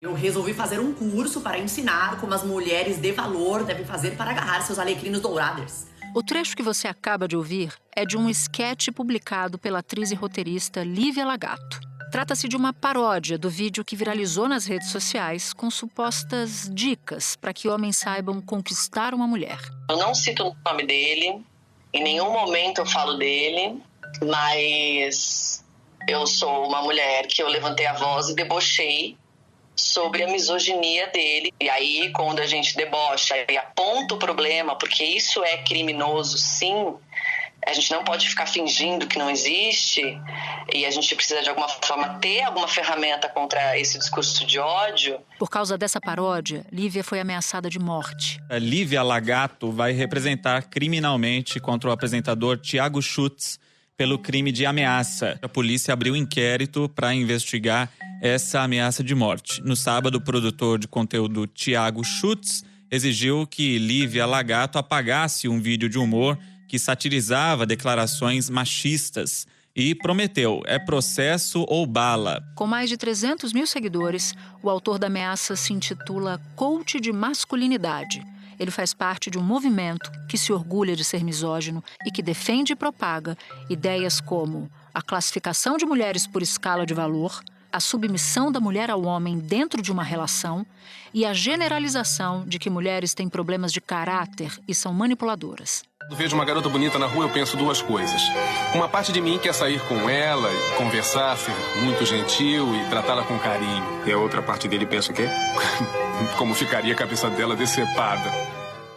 Eu resolvi fazer um curso para ensinar como as mulheres de valor devem fazer para agarrar seus alecrinos dourados. O trecho que você acaba de ouvir é de um esquete publicado pela atriz e roteirista Lívia Lagato. Trata-se de uma paródia do vídeo que viralizou nas redes sociais com supostas dicas para que homens saibam conquistar uma mulher. Eu não cito o nome dele, em nenhum momento eu falo dele, mas eu sou uma mulher que eu levantei a voz e debochei sobre a misoginia dele. E aí, quando a gente debocha e aponta o problema, porque isso é criminoso, sim, a gente não pode ficar fingindo que não existe e a gente precisa, de alguma forma, ter alguma ferramenta contra esse discurso de ódio. Por causa dessa paródia, Lívia foi ameaçada de morte. A Lívia Lagato vai representar criminalmente contra o apresentador Thiago Schutz pelo crime de ameaça. A polícia abriu inquérito para investigar essa ameaça de morte. No sábado, o produtor de conteúdo Thiago Schutz exigiu que Lívia Lagato apagasse um vídeo de humor que satirizava declarações machistas e prometeu: é processo ou bala. Com mais de 300 mil seguidores, o autor da ameaça se intitula Coach de Masculinidade. Ele faz parte de um movimento que se orgulha de ser misógino e que defende e propaga ideias como a classificação de mulheres por escala de valor, a submissão da mulher ao homem dentro de uma relação e a generalização de que mulheres têm problemas de caráter e são manipuladoras. Quando vejo uma garota bonita na rua, eu penso duas coisas. Uma parte de mim quer sair com ela, e conversar, ser muito gentil e tratá-la com carinho. E a outra parte dele pensa o quê? Como ficaria a cabeça dela decepada.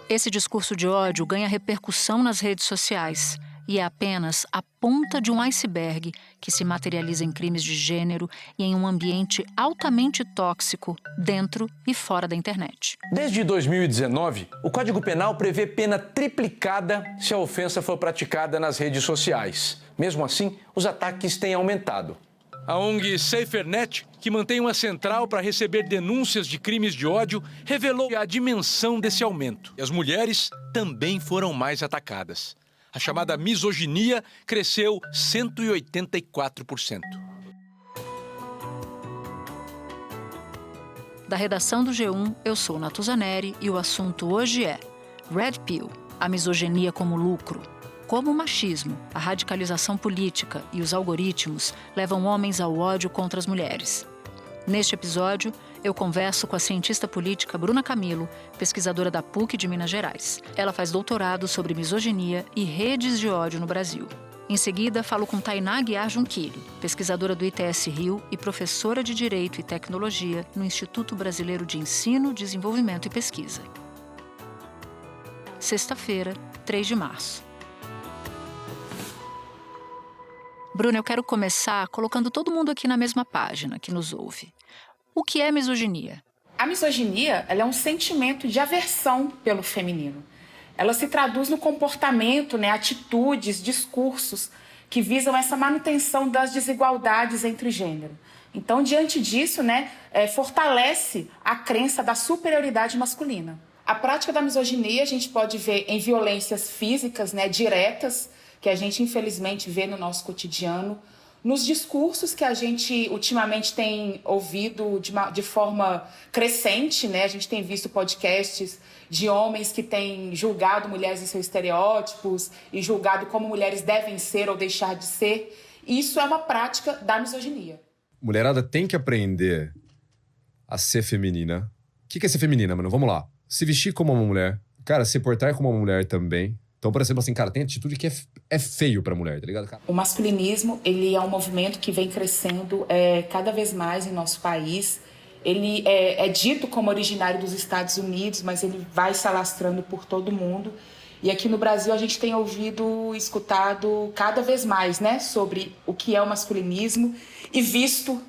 Esse discurso de ódio ganha repercussão nas redes sociais e é apenas a ponta de um iceberg que se materializa em crimes de gênero e em um ambiente altamente tóxico dentro e fora da internet. Desde 2019, o Código Penal prevê pena triplicada se a ofensa for praticada nas redes sociais. Mesmo assim, os ataques têm aumentado. A ONG SaferNet, que mantém uma central para receber denúncias de crimes de ódio, revelou a dimensão desse aumento. E as mulheres também foram mais atacadas. A chamada misoginia cresceu 184%. Da redação do G1, eu sou Natuza Neri e o assunto hoje é Red Pill, a misoginia como lucro. Como o machismo, a radicalização política e os algoritmos levam homens ao ódio contra as mulheres. Neste episódio, eu converso com a cientista política Bruna Camilo, pesquisadora da PUC de Minas Gerais. Ela faz doutorado sobre misoginia e redes de ódio no Brasil. Em seguida, falo com Tainá Guiar Junquilho, pesquisadora do ITS Rio e professora de Direito e Tecnologia no Instituto Brasileiro de Ensino, Desenvolvimento e Pesquisa. Sexta-feira, 3 de março. Bruna, eu quero começar colocando todo mundo aqui na mesma página que nos ouve. O que é misoginia? A misoginia, ela é um sentimento de aversão pelo feminino. Ela se traduz no comportamento, atitudes, discursos que visam essa manutenção das desigualdades entre gênero. Então, diante disso, fortalece a crença da superioridade masculina. A prática da misoginia a gente pode ver em violências físicas, diretas, que a gente infelizmente vê no nosso cotidiano, nos discursos que a gente ultimamente tem ouvido de forma crescente, a gente tem visto podcasts de homens que têm julgado mulheres em seus estereótipos e julgado como mulheres devem ser ou deixar de ser. Isso é uma prática da misoginia. Mulherada tem que aprender a ser feminina. O que é ser feminina, mano? Vamos lá. Se vestir como uma mulher. Cara, se portar como uma mulher também. Então, por exemplo, assim, cara, tem atitude que é feio pra mulher, tá ligado? Cara? O masculinismo, ele é um movimento que vem crescendo cada vez mais em nosso país. Ele é dito como originário dos Estados Unidos, mas ele vai se alastrando por todo o mundo. E aqui no Brasil a gente tem escutado cada vez mais, sobre o que é o masculinismo e visto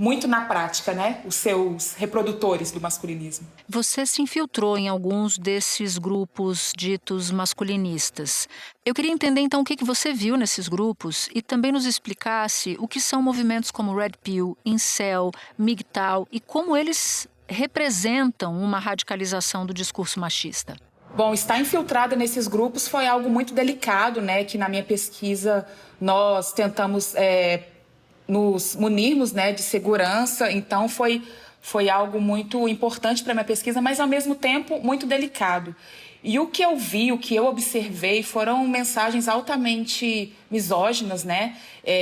muito na prática, os seus reprodutores do masculinismo. Você se infiltrou em alguns desses grupos ditos masculinistas. Eu queria entender, então, o que você viu nesses grupos e também nos explicasse o que são movimentos como Red Pill, Incel, MGTOW e como eles representam uma radicalização do discurso machista. Bom, estar infiltrada nesses grupos foi algo muito delicado, que na minha pesquisa nós tentamos nos munirmos de segurança, então foi foi algo muito importante para minha pesquisa, mas ao mesmo tempo muito delicado. E o que eu vi, o que eu observei foram mensagens altamente misóginas, né?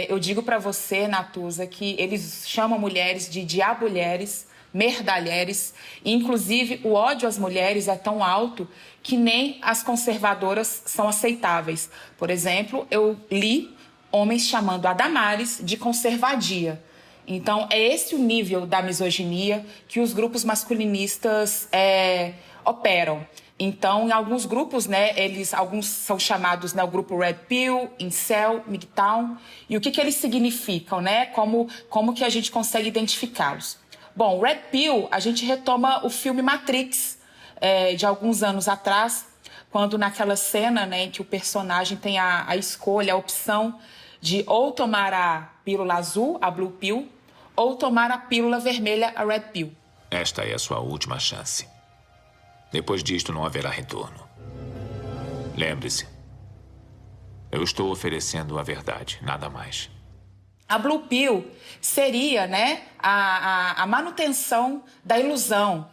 Eu digo para você, Natuza, que eles chamam mulheres de diabolheres, merdalheres, e inclusive o ódio às mulheres é tão alto que nem as conservadoras são aceitáveis. Por exemplo, eu li homens chamando a Damares de conservadia. Então, é esse o nível da misoginia que os grupos masculinistas operam. Então, em alguns grupos, né, alguns são chamados, né, o grupo Red Pill, Incel, MGTOW. E o que eles significam, né? Como que a gente consegue identificá-los? Bom, Red Pill, a gente retoma o filme Matrix, de alguns anos atrás, quando naquela cena, né, em que o personagem tem a escolha, a opção de ou tomar a pílula azul, a Blue Pill, ou tomar a pílula vermelha, a Red Pill. Esta é a sua última chance. Depois disto, não haverá retorno. Lembre-se, eu estou oferecendo a verdade, nada mais. A Blue Pill seria, né, a manutenção da ilusão.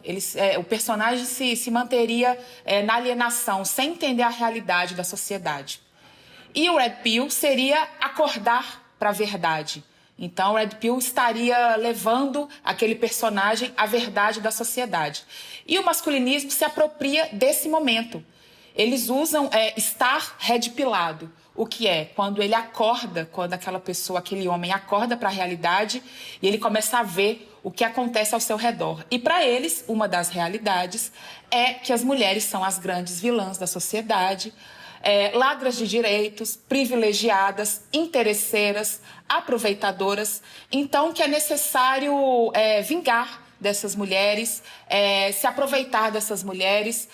O personagem se manteria na alienação, sem entender a realidade da sociedade. E o Red Pill seria acordar para a verdade. Então, o Red Pill estaria levando aquele personagem à verdade da sociedade. E o masculinismo se apropria desse momento. Eles usam estar redpilado. O que é? Quando ele acorda, quando aquela pessoa, aquele homem acorda para a realidade e ele começa a ver o que acontece ao seu redor. E para eles, uma das realidades é que as mulheres são as grandes vilãs da sociedade, ladras de direitos, privilegiadas, interesseiras, aproveitadoras. Então, que é necessário vingar dessas mulheres, se aproveitar dessas mulheres,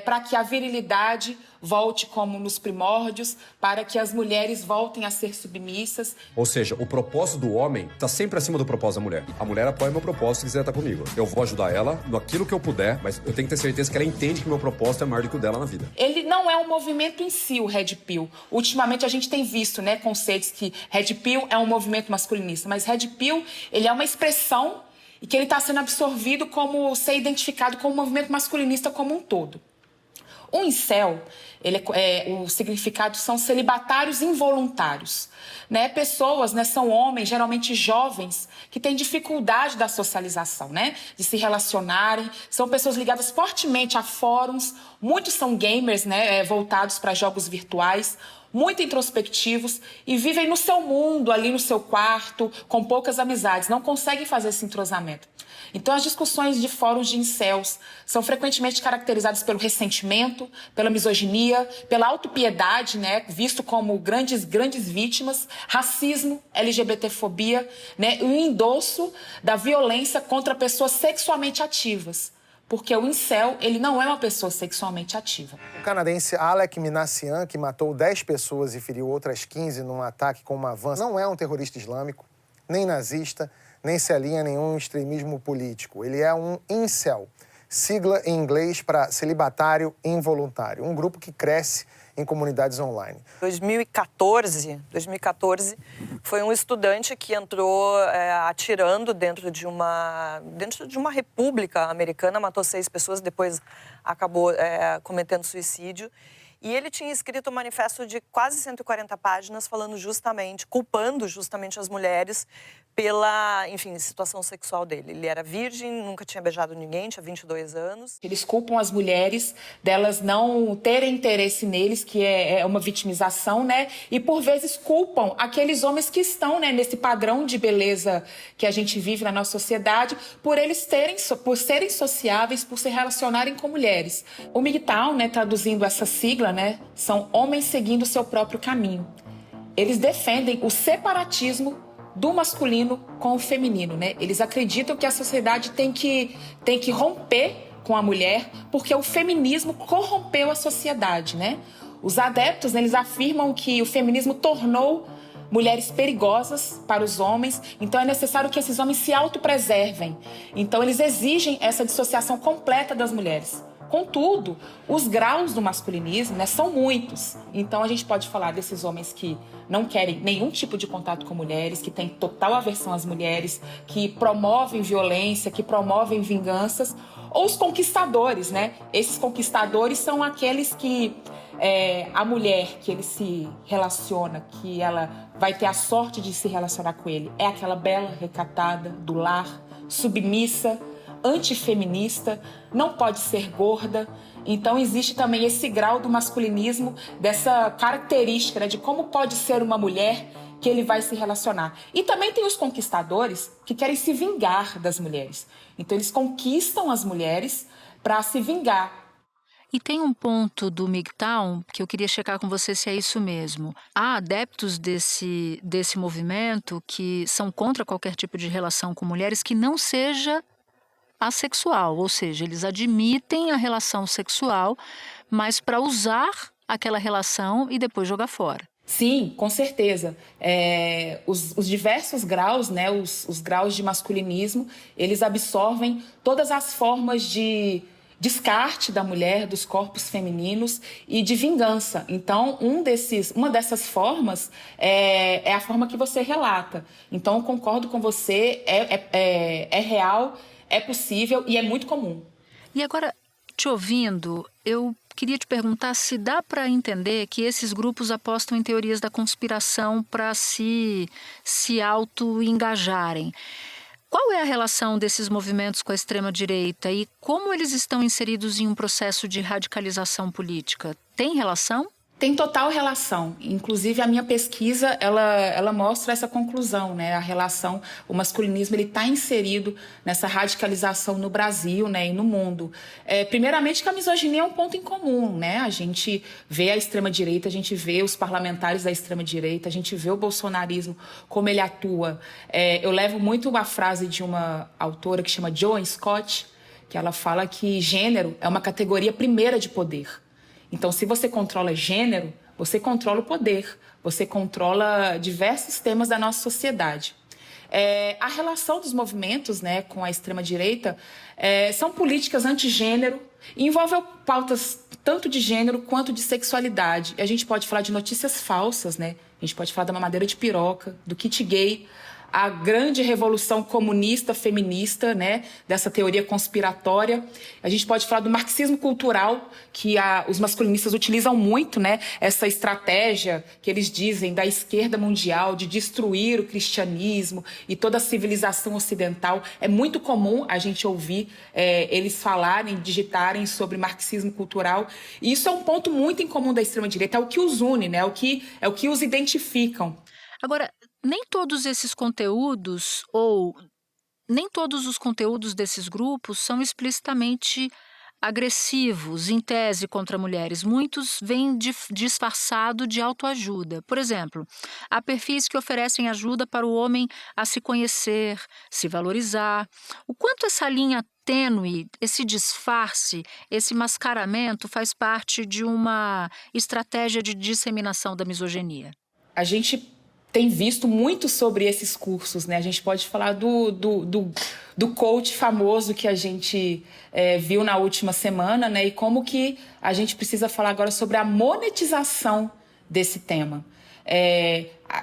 para que a virilidade volte como nos primórdios, para que as mulheres voltem a ser submissas. Ou seja, o propósito do homem está sempre acima do propósito da mulher. A mulher apoia meu propósito se quiser estar comigo. Eu vou ajudar ela naquilo que eu puder, mas eu tenho que ter certeza que ela entende que o meu propósito é maior do que o dela na vida. Ele não é um movimento em si, o Red Pill. Ultimamente a gente tem visto, né, conceitos que Red Pill é um movimento masculinista, mas Red Pill, ele é uma expressão e que ele está sendo absorvido como ser identificado como um movimento masculinista como um todo. O incel, o significado são celibatários involuntários. Né? Pessoas, né, são homens, geralmente jovens, que têm dificuldade da socialização, né? De se relacionarem. São pessoas ligadas fortemente a fóruns. Muitos são gamers, né, voltados para jogos virtuais, muito introspectivos e vivem no seu mundo, ali no seu quarto, com poucas amizades. Não conseguem fazer esse entrosamento. Então, as discussões de fóruns de incels são frequentemente caracterizadas pelo ressentimento, pela misoginia, pela autopiedade, né, visto como grandes vítimas, racismo, LGBTfobia, né, e o endosso da violência contra pessoas sexualmente ativas. Porque o incel, ele não é uma pessoa sexualmente ativa. O canadense Alek Minassian, que matou 10 pessoas e feriu outras 15 num ataque com uma van, não é um terrorista islâmico, nem nazista, nem se alinha a nenhum extremismo político. Ele é um incel, sigla em inglês para celibatário involuntário, um grupo que cresce em comunidades online. 2014 foi um estudante que entrou atirando dentro de uma república americana, matou 6 pessoas, depois acabou cometendo suicídio. E ele tinha escrito um manifesto de quase 140 páginas culpando justamente as mulheres pela, enfim, situação sexual dele. Ele era virgem, nunca tinha beijado ninguém, tinha 22 anos. Eles culpam as mulheres delas não terem interesse neles, que é uma vitimização, né? E por vezes culpam aqueles homens que estão, né, nesse padrão de beleza que a gente vive na nossa sociedade, por serem sociáveis, por se relacionarem com mulheres. O MGTOW, né, traduzindo essa sigla, né, são homens seguindo o seu próprio caminho. Eles defendem o separatismo do masculino com o feminino, né? Eles acreditam que a sociedade tem que romper com a mulher, porque o feminismo corrompeu a sociedade, né? Os adeptos, né, eles afirmam que o feminismo tornou mulheres perigosas para os homens, então é necessário que esses homens se autopreservem. Então eles exigem essa dissociação completa das mulheres. Contudo, os graus do masculinismo, né, são muitos. Então a gente pode falar desses homens que não querem nenhum tipo de contato com mulheres, que têm total aversão às mulheres, que promovem violência, que promovem vinganças, ou os conquistadores, né? Esses conquistadores são aqueles que a mulher que ele se relaciona, que ela vai ter a sorte de se relacionar com ele, é aquela bela, recatada, do lar, submissa, antifeminista, não pode ser gorda. Então existe também esse grau do masculinismo, dessa característica, né, de como pode ser uma mulher que ele vai se relacionar. E também tem os conquistadores que querem se vingar das mulheres. Então eles conquistam as mulheres para se vingar. E tem um ponto do MGTOW que eu queria checar com você se é isso mesmo. Há adeptos desse movimento que são contra qualquer tipo de relação com mulheres que não seja assexual, ou seja, eles admitem a relação sexual, mas para usar aquela relação e depois jogar fora. Sim, com certeza. Os diversos graus, né, os graus de masculinismo, eles absorvem todas as formas de descarte da mulher, dos corpos femininos e de vingança. Então, uma dessas formas é a forma que você relata. Então, eu concordo com você, é real, é possível e é muito comum. E agora, te ouvindo, eu queria te perguntar se dá para entender que esses grupos apostam em teorias da conspiração para se auto-engajarem. Qual é a relação desses movimentos com a extrema-direita e como eles estão inseridos em um processo de radicalização política? Tem relação? Tem total relação. Inclusive, a minha pesquisa, ela mostra essa conclusão, né? A relação, o masculinismo, ele está inserido nessa radicalização no Brasil, né? E no mundo. Primeiramente, que a misoginia é um ponto em comum, né? A gente vê a extrema-direita, a gente vê os parlamentares da extrema-direita, a gente vê o bolsonarismo, como ele atua. Eu levo muito a frase de uma autora que chama Joan Scott, que ela fala que gênero é uma categoria primeira de poder. Então, se você controla gênero, você controla o poder, você controla diversos temas da nossa sociedade. A relação dos movimentos, né, com a extrema-direita são políticas antigênero e envolvem pautas tanto de gênero quanto de sexualidade. A gente pode falar de notícias falsas, né? A gente pode falar da mamadeira de piroca, do kit gay, a grande revolução comunista, feminista, né, dessa teoria conspiratória. A gente pode falar do marxismo cultural, que os masculinistas utilizam muito, né, essa estratégia que eles dizem da esquerda mundial de destruir o cristianismo e toda a civilização ocidental. É muito comum a gente ouvir eles falarem, digitarem sobre marxismo cultural. E isso é um ponto muito em comum da extrema-direita, é o que os une, né, é o que os identificam. Agora, nem todos esses conteúdos ou nem todos os conteúdos desses grupos são explicitamente agressivos, em tese, contra mulheres. Muitos vêm disfarçado de autoajuda. Por exemplo, há perfis que oferecem ajuda para o homem a se conhecer, se valorizar. O quanto essa linha tênue, esse disfarce, esse mascaramento faz parte de uma estratégia de disseminação da misoginia? A gente tem visto muito sobre esses cursos, né? A gente pode falar do coach famoso que a gente viu na última semana, né? E como que a gente precisa falar agora sobre a monetização desse tema.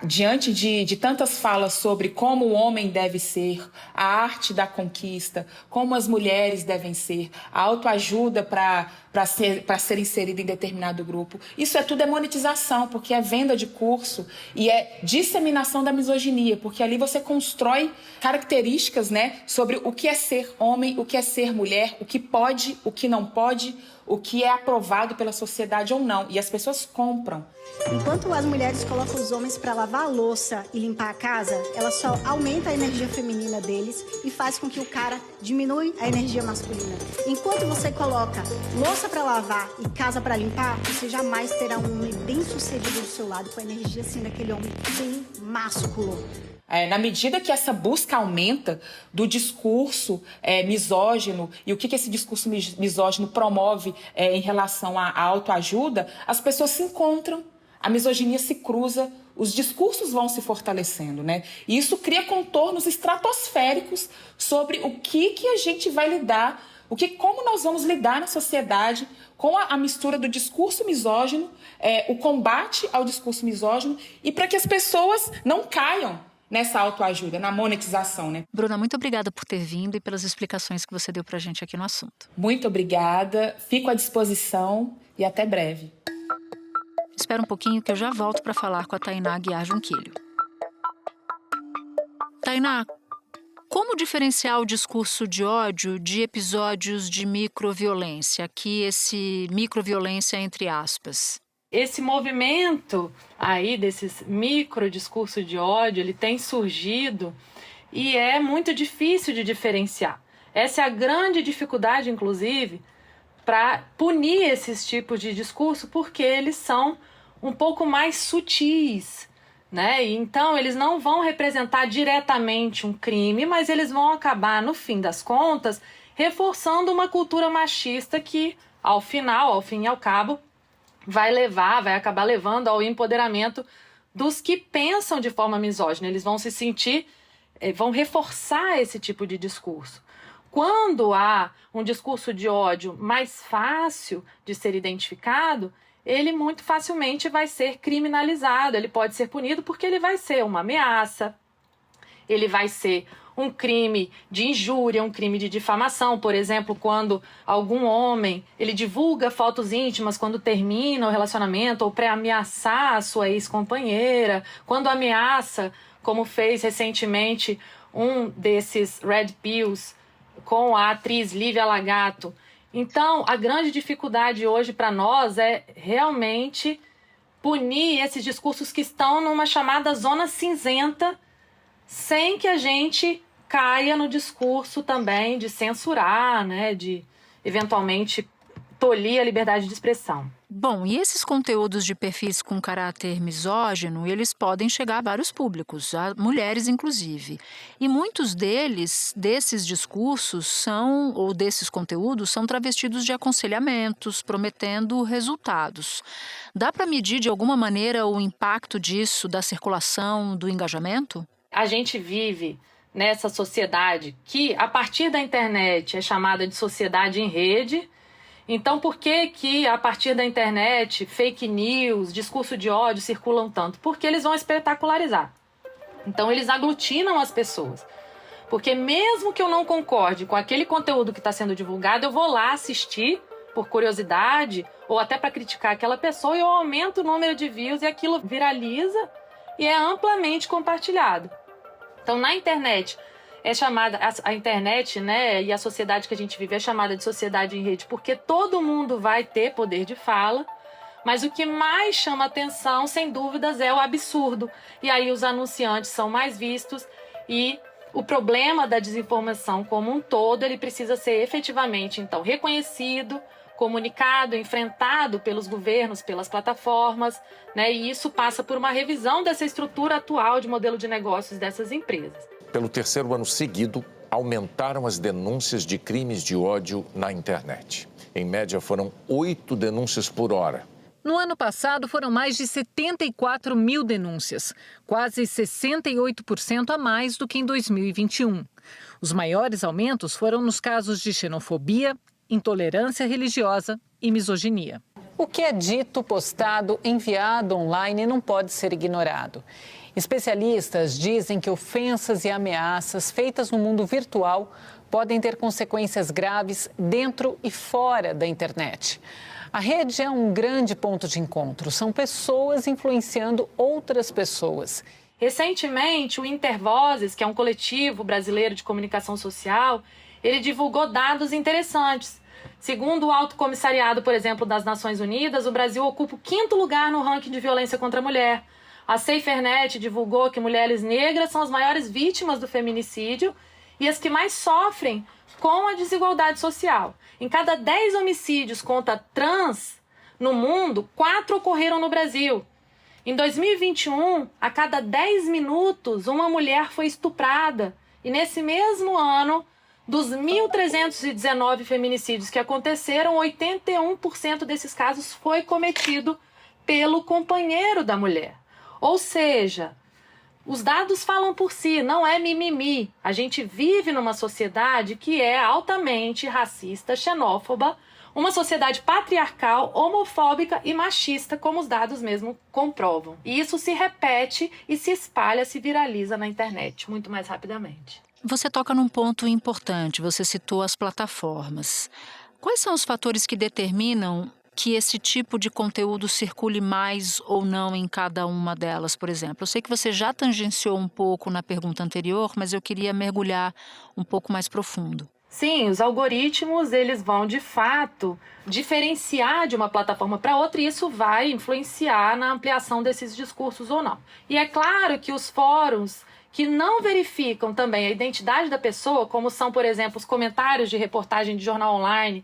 Diante de tantas falas sobre como o homem deve ser, a arte da conquista, como as mulheres devem ser, a autoajuda para ser inserida em determinado grupo. Isso tudo é monetização, porque é venda de curso e é disseminação da misoginia, porque ali você constrói características, né, sobre o que é ser homem, o que é ser mulher, o que pode, o que não pode, o que é aprovado pela sociedade ou não. E as pessoas compram. Enquanto as mulheres colocam os homens para lavar a louça e limpar a casa, ela só aumenta a energia feminina deles e faz com que o cara diminua a energia masculina. Enquanto você coloca louça para lavar e casa para limpar, você jamais terá um homem bem sucedido do seu lado com a energia assim daquele homem bem másculo. Na medida que essa busca aumenta do discurso misógino e o que esse discurso misógino promove em relação à autoajuda, as pessoas se encontram, a misoginia se cruza, os discursos vão se fortalecendo, né? E isso cria contornos estratosféricos sobre o que a gente vai lidar Como nós vamos lidar na sociedade com a mistura do discurso misógino, o combate ao discurso misógino, e para que as pessoas não caiam nessa autoajuda, na monetização, né? Bruna, muito obrigada por ter vindo e pelas explicações que você deu pra gente aqui no assunto. Muito obrigada, fico à disposição e até breve. Espera um pouquinho que eu já volto para falar com a Tainá Aguiar Junquilho. Tainá, como diferenciar o discurso de ódio de episódios de microviolência? Aqui, esse microviolência entre aspas. Esse movimento aí desses microdiscursos de ódio, ele tem surgido e é muito difícil de diferenciar. Essa é a grande dificuldade, inclusive, para punir esses tipos de discurso, porque eles são um pouco mais sutis, né? Então, eles não vão representar diretamente um crime, mas eles vão acabar, no fim das contas, reforçando uma cultura machista que, ao fim e ao cabo, vai acabar levando ao empoderamento dos que pensam de forma misógina. Eles vão se sentir, vão reforçar esse tipo de discurso. Quando há um discurso de ódio mais fácil de ser identificado, ele muito facilmente vai ser criminalizado, ele pode ser punido porque ele vai ser uma ameaça, ele vai ser um crime de injúria, um crime de difamação. Por exemplo, quando algum homem ele divulga fotos íntimas quando termina o relacionamento ou para ameaçar a sua ex-companheira, quando ameaça, como fez recentemente um desses Red Pills com a atriz Lívia Lagato. Então, a grande dificuldade hoje para nós é realmente punir esses discursos que estão numa chamada zona cinzenta, sem que a gente caia no discurso também de censurar, né, de eventualmente tolir a liberdade de expressão. Bom, e esses conteúdos de perfis com caráter misógino, eles podem chegar a vários públicos, a mulheres inclusive. E muitos desses discursos desses conteúdos são travestidos de aconselhamentos, prometendo resultados. Dá para medir de alguma maneira o impacto disso, da circulação, do engajamento? A gente vive nessa sociedade que, a partir da internet, é chamada de sociedade em rede. Então, por que a partir da internet, fake news, discurso de ódio circulam tanto? Porque eles vão espetacularizar. Então, eles aglutinam as pessoas. Porque mesmo que eu não concorde com aquele conteúdo que está sendo divulgado, eu vou lá assistir por curiosidade ou até para criticar aquela pessoa e eu aumento o número de views e aquilo viraliza e é amplamente compartilhado. Então, na internet, é chamada, a internet, né, e a sociedade que a gente vive é chamada de sociedade em rede, porque todo mundo vai ter poder de fala, mas o que mais chama atenção, sem dúvidas, é o absurdo. E aí os anunciantes são mais vistos e o problema da desinformação como um todo, ele precisa ser efetivamente, então, reconhecido, comunicado, enfrentado pelos governos, pelas plataformas, né? E isso passa por uma revisão dessa estrutura atual de modelo de negócios dessas empresas. Pelo terceiro ano seguido, aumentaram as denúncias de crimes de ódio na internet. Em média, foram 8 denúncias por hora. No ano passado, foram mais de 74 mil denúncias, quase 68% a mais do que em 2021. Os maiores aumentos foram nos casos de xenofobia, intolerância religiosa e misoginia. O que é dito, postado, enviado online não pode ser ignorado. Especialistas dizem que ofensas e ameaças feitas no mundo virtual podem ter consequências graves dentro e fora da internet. A rede é um grande ponto de encontro. São pessoas influenciando outras pessoas. Recentemente, o Intervozes, que é um coletivo brasileiro de comunicação social, ele divulgou dados interessantes. Segundo o Alto Comissariado, por exemplo, das Nações Unidas, o Brasil ocupa o 5º lugar no ranking de violência contra a mulher. A SaferNet divulgou que mulheres negras são as maiores vítimas do feminicídio e as que mais sofrem com a desigualdade social. Em cada 10 homicídios contra trans no mundo, 4 ocorreram no Brasil. Em 2021, a cada 10 minutos, uma mulher foi estuprada. E nesse mesmo ano, dos 1.319 feminicídios que aconteceram, 81% desses casos foi cometido pelo companheiro da mulher. Ou seja, Os dados falam por si, não é mimimi. A gente vive numa sociedade que é altamente racista, xenófoba, uma sociedade patriarcal, homofóbica e machista, como os dados mesmo comprovam. E isso se repete e se espalha, se viraliza na internet muito mais rapidamente. Você toca num ponto importante, você citou as plataformas. Quais são os fatores que determinam que esse tipo de conteúdo circule mais ou não em cada uma delas, por exemplo? Eu sei que você já tangenciou um pouco na pergunta anterior, mas eu queria mergulhar um pouco mais profundo. Sim, os algoritmos, eles vão, de fato, diferenciar de uma plataforma para outra e isso vai influenciar na ampliação desses discursos ou não. E é claro que os fóruns que não verificam também a identidade da pessoa, como são, por exemplo, os comentários de reportagem de jornal online,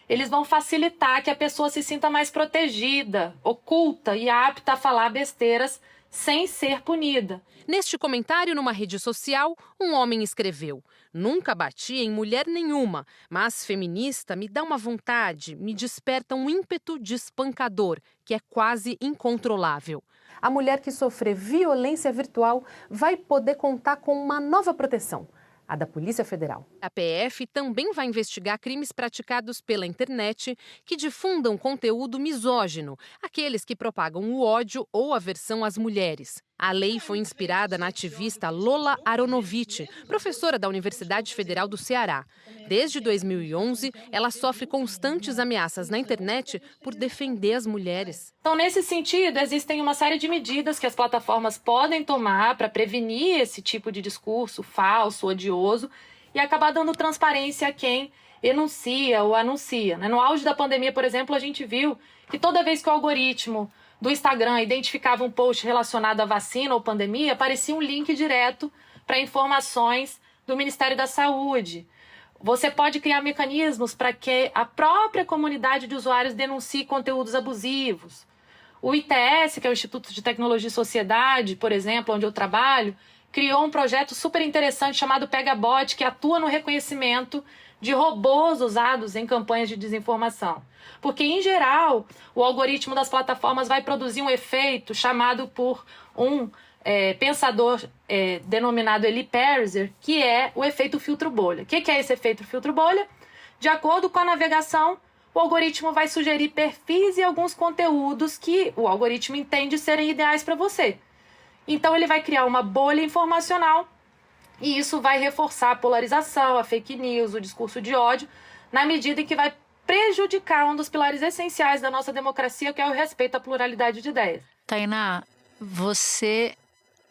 eles vão facilitar que a pessoa se sinta mais protegida, oculta e apta a falar besteiras sem ser punida. Neste comentário numa rede social, um homem escreveu: "Nunca bati em mulher nenhuma, mas feminista me dá uma vontade, me desperta um ímpeto de espancador, que é quase incontrolável." A mulher que sofrer violência virtual vai poder contar com uma nova proteção, a da Polícia Federal. A PF também vai investigar crimes praticados pela internet que difundam conteúdo misógino, aqueles que propagam o ódio ou aversão às mulheres. A lei foi inspirada na ativista Lola Aronovitch, professora da Universidade Federal do Ceará. Desde 2011, ela sofre constantes ameaças na internet por defender as mulheres. Então, nesse sentido, existem uma série de medidas que as plataformas podem tomar para prevenir esse tipo de discurso falso, odioso, e acabar dando transparência a quem enuncia ou anuncia. No auge da pandemia, por exemplo, a gente viu que toda vez que o algoritmo do Instagram identificava um post relacionado à vacina ou pandemia, aparecia um link direto para informações do Ministério da Saúde. Você pode criar mecanismos para que a própria comunidade de usuários denuncie conteúdos abusivos. O ITS, que é o Instituto de Tecnologia e Sociedade, por exemplo, onde eu trabalho, criou um projeto super interessante chamado PegaBot, que atua no reconhecimento de robôs usados em campanhas de desinformação. Porque, em geral, o algoritmo das plataformas vai produzir um efeito chamado por um pensador denominado Eli Pariser, que é o efeito filtro bolha. O que é esse efeito filtro bolha? De acordo com a navegação, o algoritmo vai sugerir perfis e alguns conteúdos que o algoritmo entende serem ideais para você. Então, ele vai criar uma bolha informacional e isso vai reforçar a polarização, a fake news, o discurso de ódio, na medida em que vai prejudicar um dos pilares essenciais da nossa democracia, que é o respeito à pluralidade de ideias. Tainá, você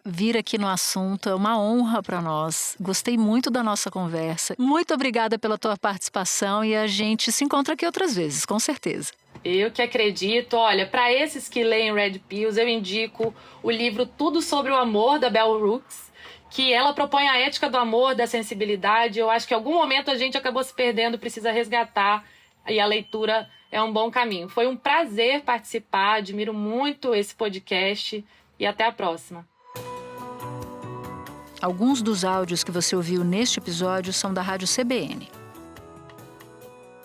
vir aqui no assunto é uma honra para nós. Gostei muito da nossa conversa. Muito obrigada pela tua participação e a gente se encontra aqui outras vezes, com certeza. Eu que acredito. Olha, para esses que leem Red Pills, eu indico o livro Tudo sobre o Amor, da Bell Hooks, que ela propõe a ética do amor, da sensibilidade. Eu acho que em algum momento a gente acabou se perdendo, precisa resgatar, e a leitura é um bom caminho. Foi um prazer participar, admiro muito esse podcast e até a próxima. Alguns dos áudios que você ouviu neste episódio são da Rádio CBN.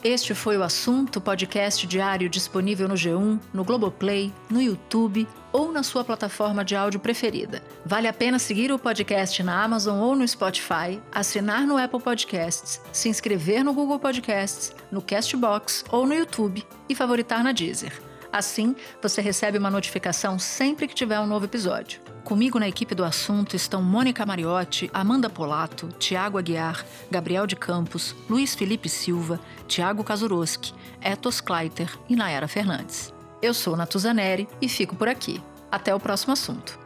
Este foi o Assunto, podcast diário disponível no G1, no Globoplay, no YouTube ou na sua plataforma de áudio preferida. Vale a pena seguir o podcast na Amazon ou no Spotify, assinar no Apple Podcasts, se inscrever no Google Podcasts, no Castbox ou no YouTube e favoritar na Deezer. Assim, você recebe uma notificação sempre que tiver um novo episódio. Comigo na equipe do Assunto estão Mônica Mariotti, Amanda Polato, Tiago Aguiar, Gabriel de Campos, Luiz Felipe Silva, Tiago Kazuroski, Etos Kleiter e Nayara Fernandes. Eu sou Natuzaneri e fico por aqui. Até o próximo assunto.